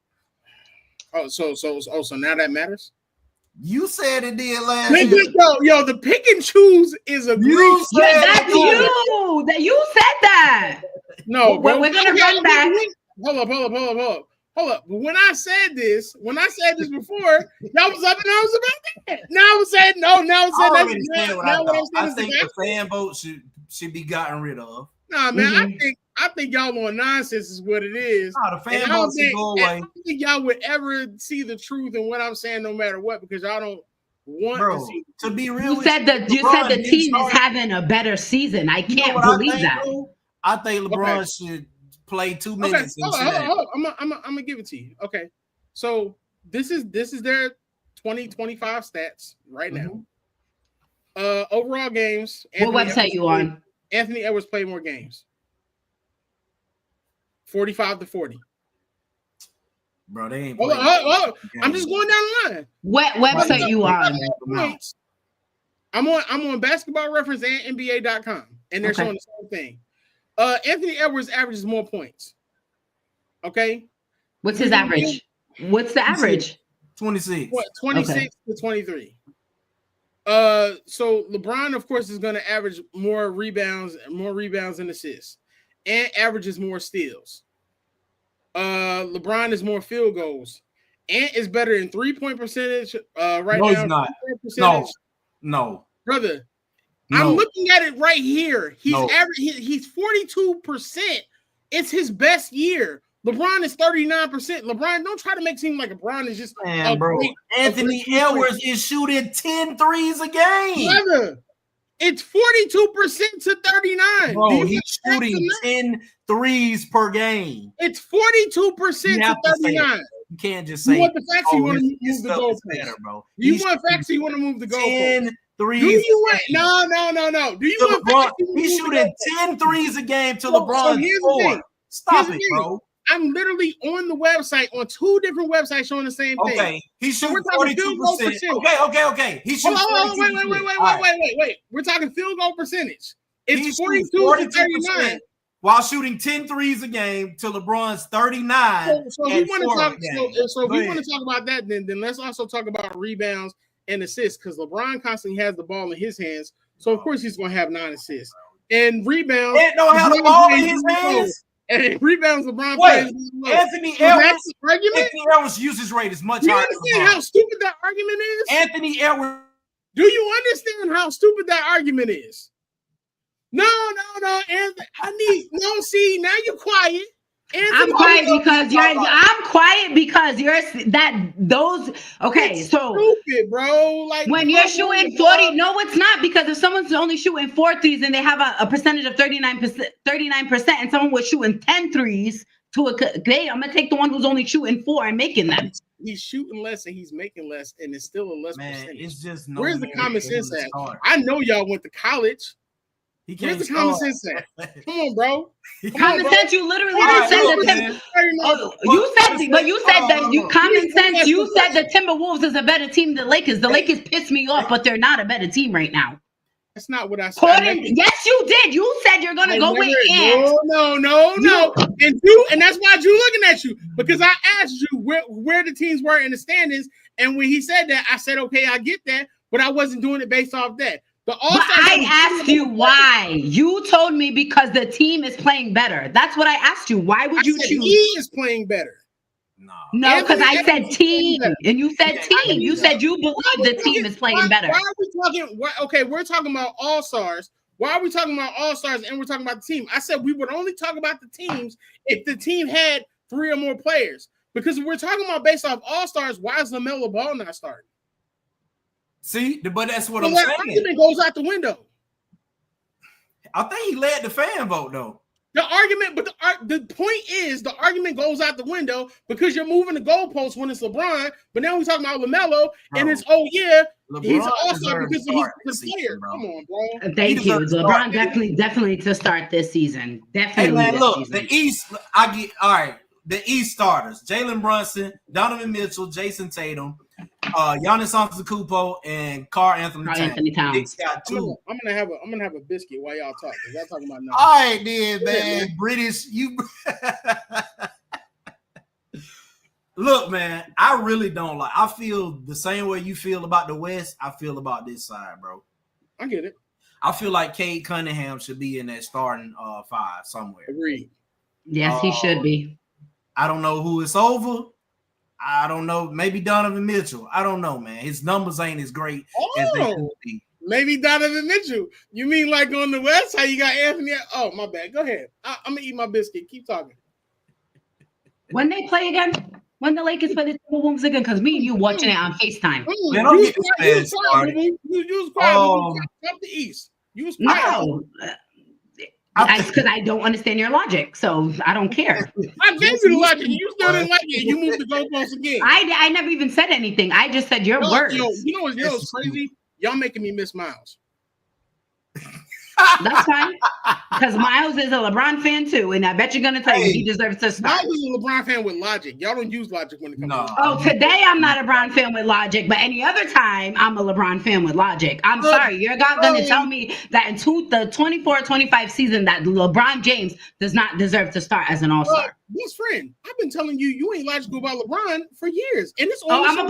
S6: So now that matters?
S5: You said it did last year.
S6: Yo, the pick and choose is a great.
S1: That's you. That you said that.
S6: No,
S1: we're gonna run back.
S6: Hold up. When I said this before, y'all was up and I was about that. Now I'm saying no. Now I'm saying
S5: I think the fan vote should be gotten rid of.
S6: Nah, man, I think y'all on nonsense is what it is.
S5: Nah, the fan vote should go away.
S6: I don't think y'all would ever see the truth in what I'm saying, no matter what, because y'all don't want to see.
S5: To be real,
S1: you said the team is having a better season. I can't believe that.
S5: I think LeBron should play 2 minutes.
S6: Hold on. I'm gonna give it to you. Okay, so this is their 2025 stats right now. Overall games.
S1: What website you on?
S6: Anthony Edwards played more games. 45-40.
S5: Bro, they ain't.
S6: Hold on. I'm just going down the line.
S1: What website you on?
S6: I'm on Basketball Reference and NBA.com, and they're showing the same thing. Anthony Edwards averages more points. Okay.
S1: What's his average? What's the average?
S5: 26.
S6: 26 to 23. So LeBron, of course, is going to average more rebounds and assists, and averages more steals. LeBron is more field goals, and is better in 3-point percentage. Right now,
S5: he's not. No,
S6: brother. No. I'm looking at it right here. He's he's 42%. It's his best year. LeBron is 39%. LeBron, don't try to make it seem like LeBron is just
S5: Anthony Edwards is shooting 10 threes a game.
S6: Brother, it's 42% to 39.
S5: Bro, he's shooting 10 threes per game.
S6: It's 42% to 39.
S5: You can't just say.
S6: You want the facts? You want to move the goalpost, bro. You want facts? You want to move the goalpost?
S5: 10 threes.
S6: Do you want? No. Do you want facts?
S5: He's shooting 10 threes a game to LeBron. Stop it, bro.
S6: I'm literally on the website, on 2 different websites showing the same thing.
S5: Okay, he's shooting 42%. Okay. He's shooting.
S6: Wait. We're talking field goal percentage. It's 42 to 39.
S5: While shooting 10 threes a game to LeBron's 39.
S6: So we want to talk about that. Then let's also talk about rebounds and assists, because LeBron constantly has the ball in his hands. So of course he's going to have 9 assists and rebounds.
S5: It don't have the ball in his hands.
S6: and rebounds LeBron
S5: Wait,
S6: plays.
S5: Anthony
S6: So
S5: Edwards.
S6: that's the argument.
S5: Anthony Edwards' usage rate is much
S6: Do you
S5: higher.
S6: understand how stupid that argument is?
S5: Anthony Edwards.
S6: Do you understand how stupid that argument is? No, Anthony. See, now you're quiet. Anthony,
S1: I'm quiet because you're okay. So
S6: stupid, bro. Like
S1: when you're shooting 40, no, it's not, because if someone's only shooting 4 threes and they have a percentage of 39%, and someone was shooting 10 threes to a day, I'm gonna take the one who's only shooting 4 and making them.
S6: He's shooting less and he's making less, and it's still a less percentage.
S5: It's just
S6: where's the common sense at? I know y'all went to college. Where's the common sense at? Come on, bro.
S1: Common sense. You literally just said that. You said that common sense. You said the Timberwolves is a better team than the Lakers. The Lakers piss me off, but they're not a better team right now.
S6: That's not what I said.
S1: Yes, you did. You said you're gonna go with Ant.
S6: No. And that's why Drew looking at you, because I asked you where the teams were in the standings, and when he said that, I said, okay, I get that, but I wasn't doing it based off that.
S1: But I asked you why. You told me because the team is playing better. That's what I asked you. Why would you choose?
S6: He is playing better.
S1: No, because I said team, and you said team. You said you believe the team is playing better.
S6: Why are we talking? Okay, we're talking about all-stars. Why are we talking about all-stars and we're talking about the team? I said we would only talk about the teams if the team had 3 or more players. Because if we're talking about based off all-stars, why is LaMelo Ball not starting?
S5: See, but that's what I'm saying.
S6: That argument goes out the window.
S5: I think he led the fan vote, though.
S6: The argument, but the point is, the argument goes out the window because you're moving the goalposts when it's LeBron. But now we're talking about LaMelo, and it's LeBron, he's an all-star because he's the player. Come on, bro.
S1: Thank you, LeBron. Definitely to start this season. Definitely.
S5: Hey man, look,
S1: season.
S5: the East. I get all right. The East starters: Jalen Brunson, Donovan Mitchell, Jason Tatum, Giannis Antetokounmpo, and Karl Anthony Towns. Got 2.
S6: I'm gonna have a biscuit while y'all talk. Y'all talking about now.
S5: All right, then, man. British, you. Look, man. I really don't like. I feel the same way you feel about the West. I feel about this side, bro.
S6: I get it.
S5: I feel like Cade Cunningham should be in that starting 5 somewhere.
S6: Agreed.
S1: Yes, he should be.
S5: I don't know who it's over. I don't know. Maybe Donovan Mitchell. I don't know, man. His numbers ain't as great as they could be.
S6: Maybe Donovan Mitchell. You mean like on the West? How you got Anthony? Oh, my bad. Go ahead. I'm gonna eat my biscuit. Keep talking.
S1: When they play again? When the Lakers play the Timberwolves again? Because me and you watching it on FaceTime.
S5: Man, don't get this started.
S6: You was quiet. Up the East. You was quiet.
S1: No. Because I don't understand your logic, so I don't care.
S6: I gave you the logic. You still didn't like it. You moved the goalposts again.
S1: I never even said anything. I just said your words.
S6: You know what's crazy? Y'all making me miss Miles.
S1: That's fine. Because Miles is a LeBron fan too, and I bet you're gonna tell you he deserves to start.
S6: Miles is a LeBron fan with logic. Y'all don't use logic when it comes to
S1: Oh, today I'm not a LeBron fan with logic, but any other time I'm a LeBron fan with logic. I'm sorry, you're not gonna tell me that in the 24-25 season that LeBron James does not deserve to start as an all-star.
S6: Best friend, I've been telling you ain't logical about LeBron for years, and it's
S1: I'm gonna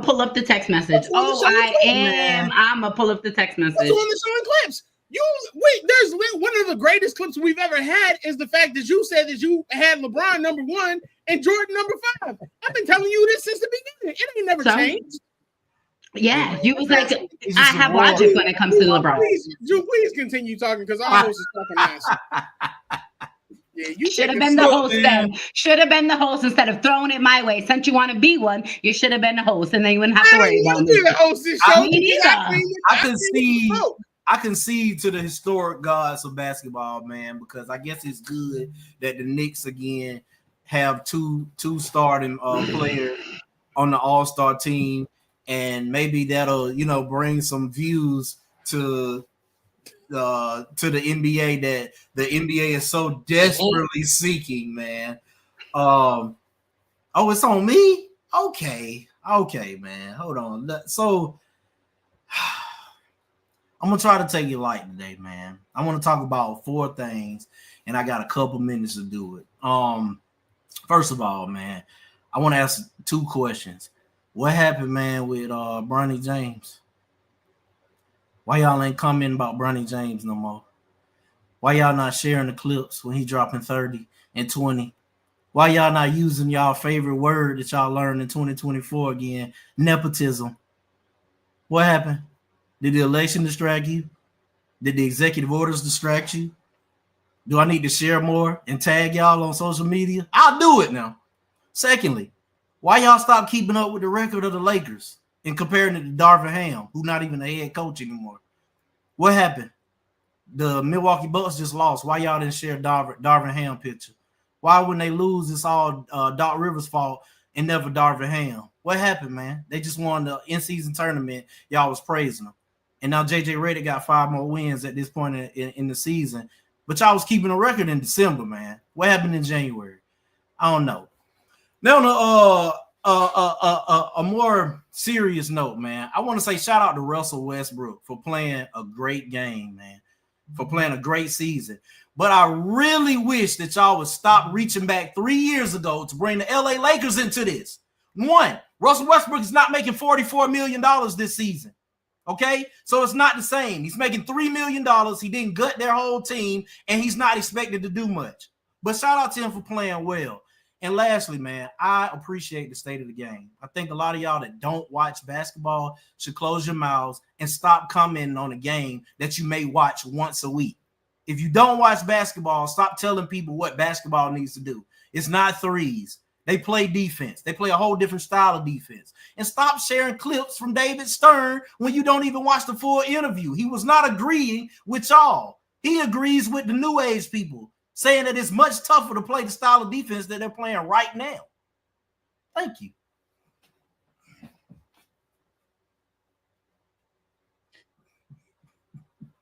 S1: pull up the text message. I'm gonna pull up the text message.
S6: That's on the showing clips. There's one of the greatest clips we've ever had is the fact that you said that you had LeBron number 1 and Jordan number 5. I've been telling you this since the beginning. It ain't never changed.
S1: Yeah, you was like, I have logic when it comes to LeBron.
S6: Please continue talking because our host is talking nonsense. Yeah, you
S1: should have been the host then. Should have been the host instead of throwing it my way. Since you want to be one, you should have been the host, and then you wouldn't have to worry about me.
S5: I concede to the historic gods of basketball, man, because I guess it's good that the Knicks again have two starting players on the All-Star team, and maybe that'll bring some views to the NBA that the NBA is so desperately seeking, man. Oh, it's on me? Okay, man. Hold on. So I'm gonna try to take it light today, man. I want to talk about 4 things, and I got a couple minutes to do it. First of all, man, I want to ask 2 questions. What happened, man, with Bronny James? Why y'all ain't commenting about Bronny James no more? Why y'all not sharing the clips when he dropping 30 and 20? Why y'all not using y'all favorite word that y'all learned in 2024 again? Nepotism. What happened? Did the election distract you? Did the executive orders distract you? Do I need to share more and tag y'all on social media? I'll do it now. Secondly, why y'all stop keeping up with the record of the Lakers and comparing it to Darvin Ham, who's not even a head coach anymore? What happened? The Milwaukee Bucks just lost. Why y'all didn't share Darvin Ham picture? Why when they lose, it's all Doc Rivers' fault and never Darvin Ham? What happened, man? They just won the in-season tournament. Y'all was praising them. And now J.J. Redick got 5 more wins at this point in the season. But y'all was keeping a record in December, man. What happened in January? I don't know. Now, on a more serious note, man, I want to say shout out to Russell Westbrook for playing a great game, man, for playing a great season. But I really wish that y'all would stop reaching back 3 years ago to bring the LA Lakers into this. One, Russell Westbrook is not making $44 million this season. Okay, so it's not the same. He's making $3 million. He didn't gut their whole team, and he's not expected to do much. But shout out to him for playing well. And lastly, man, I appreciate the state of the game. I think a lot of y'all that don't watch basketball should close your mouths and stop commenting on a game that you may watch once a week. If you don't watch basketball, stop telling people what basketball needs to do. It's not threes. They play defense. They play a whole different style of defense. And stop sharing clips from David Stern when you don't even watch the full interview. He was not agreeing with y'all. He agrees with the new age people, saying that it's much tougher to play the style of defense that they're playing right now. Thank you.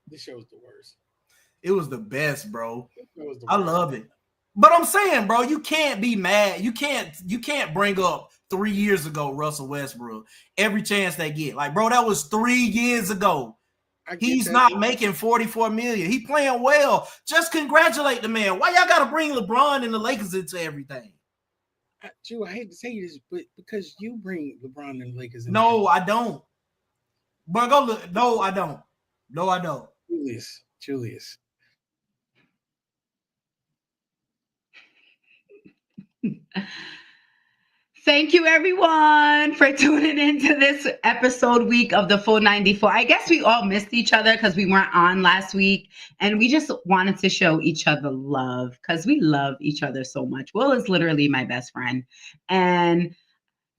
S6: This show's the worst.
S5: It was the best, bro. I
S6: Worst.
S5: love it. But I'm saying, bro, you can't be mad. You can't bring up 3 years ago Russell Westbrook every chance they get. Like, bro, that was 3 years ago. He's not making $44 million. He playing well. Just congratulate the man. Why y'all got to bring LeBron and the Lakers into everything?
S6: Drew, I hate to say this, but because you bring LeBron and the Lakers in.
S5: No, I don't. But go look. No, I don't. No, I don't.
S6: Julius.
S1: Thank you, everyone, for tuning into this episode week of the Full 94. I guess we all missed each other because we weren't on last week, and we just wanted to show each other love because we love each other so much. Will is literally my best friend, and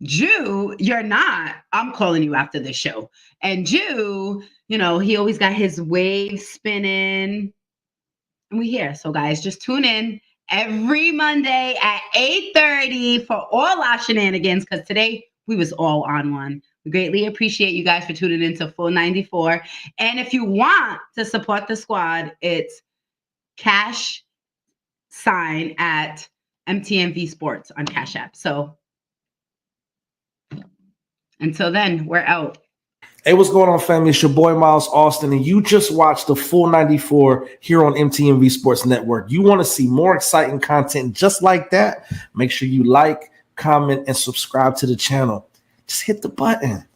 S1: Jew, you're not. I'm calling you after the show. And Jew, you know, he always got his wave spinning, and we here. So, guys, just tune in every Monday at 8:30 for all our shenanigans, because today we was all on one. We greatly appreciate you guys for tuning into Full 94. And if you want to support the squad, it's cash sign at MTMV Sports on Cash App. So until then, we're out.
S7: Hey, what's going on, family? It's your boy, Miles Austin, and you just watched the Full 94 here on MTMV Sports Network. You want to see more exciting content just like that? Make sure you like, comment, and subscribe to the channel. Just hit the button.